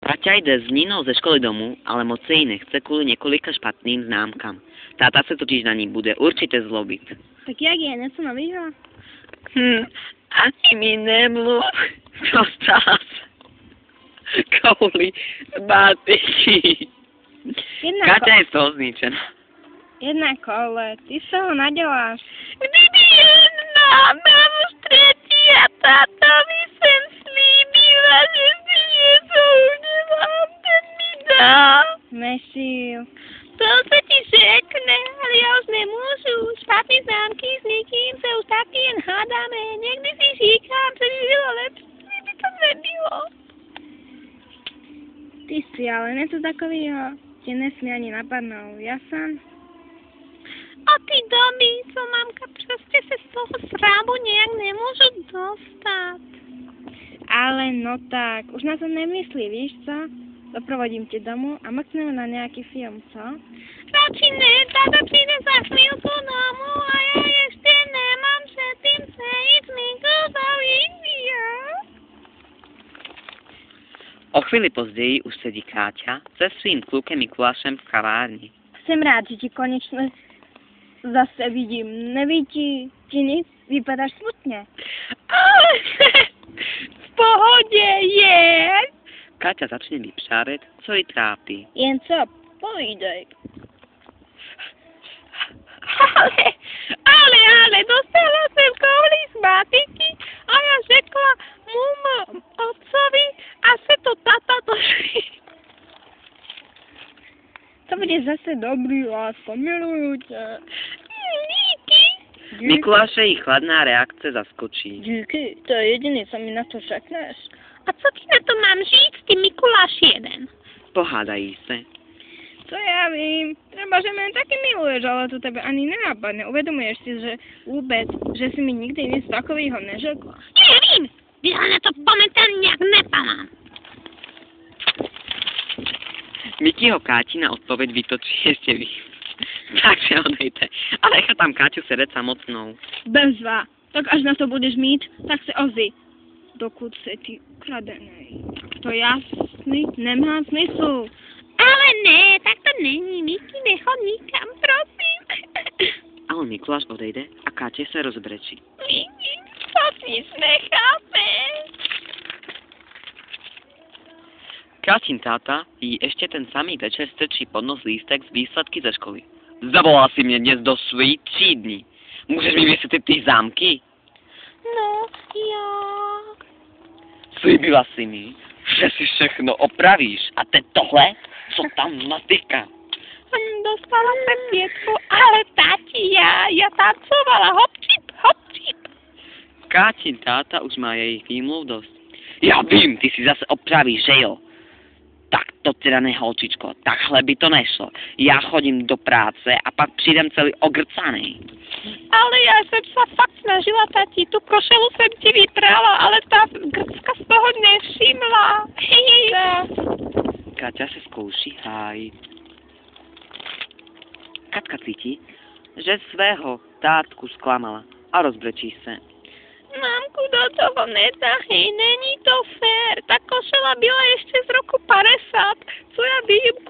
Kaťa jde s Ninou ze školy domů, ale moc se jí nechce kvůli několika špatným známkám. Táta se totiž na ní bude určitě zlobit. Tak jak je, něco novýho? Ani mi nemluv. Dostala se. Kouli z bátiky. Kaťa je z toho zničená. Jednak, ale ty sa ho naděláš. Kdyby jen máma v třetí a tátovi jsem slíbila, že si něco udělám, ten mi dá. Mesiu. To se ti řekne, ale já už nemůžu. Špatný známky s nikým se už taky jen hádáme. Někdy si říkám, že by bylo lepší, kdyby to nebylo. Ty si, ale něco takového tě nesmí ani napadnout, jasán? A ty doby, co mamka, prostě se z toho srábu nějak nemůžu dostat. Ale no tak, už na to nemyslí, víš co? Doprovodím tě domů a mrkneme na nějaký film, co? Radši ne, táta přijde za chvíľku domů a já ještě nemám předtím se jít s Minkou zavít, jo? O chvíli později už sedí Káťa se svým klukem Mikulášem v kavárni. Jsem rád, že ti konečně zase vidím. Nevidí ti nic? Vypadáš smutně. Ale v pohodě je. Káťa začne vypřáret, co ji trápí. Jen co? Povídej. Ale, dostala jsem kouli z bátiky a já řekla mému otcovi a se to tata došli. To bude zase dobrý, lásko, miluju tě. Díky. Mikuláše jí chladná reakce zaskočí. Díky, to je jediný, co mi na to řekneš. A co ti na to mám říct, ty Mikuláš jeden? Pohádají se. Co já vím, třeba, že mě taky miluješ, ale to tebe ani nenapadne. Uvědomuješ si, že vůbec, že jsi mi nikdy nic takového neřekla. Nevím, já na to momentálně nějak nepamám. Mikyho Kátina odpověď vytočí ještě víc. Takže odejte. A nechá tam Káťu sedět samotnou. Bezva, tak až na to budeš mít, tak se ozvi. Dokud se ti kradenej. To jasný, nemá smysl. Ale ne, tak to není. Miky, nechod nikam, prosím. Ale Mikuláš odejde a Káťa se rozbrečí. Miky, co nic nechápeš? Káťin táta jí ještě ten samý večer strčí pod nos lístek z výsledky ze školy. Zavolal si mě dnes do svojí třídní. Můžeš mi vysvětlit ty zámky? No, já... Slíbila si mi, že si všechno opravíš. A teď tohle, co tam natyká? Dostala jsem 5, ale tati, já tancovala, hopčip, hopčip. Káťin táta už má jejich výmluv dost. Já vím, ty si zase opravíš, že jo? Tak to teda ne, holčičko, takhle by to nešlo. Já chodím do práce a pak přijdem celý ogrcaný. Ale já jsem se fakt snažila, tati, tu košelu jsem ti vyprala, ale ta grcka z toho nevšimla. Kaťa se zkouší hájit. Katka cítí, že svého tátku zklamala a rozbrečí se. Mamku, do toho netahej, není to fér. Ta košela byla ještě z roku 50. Co já vím,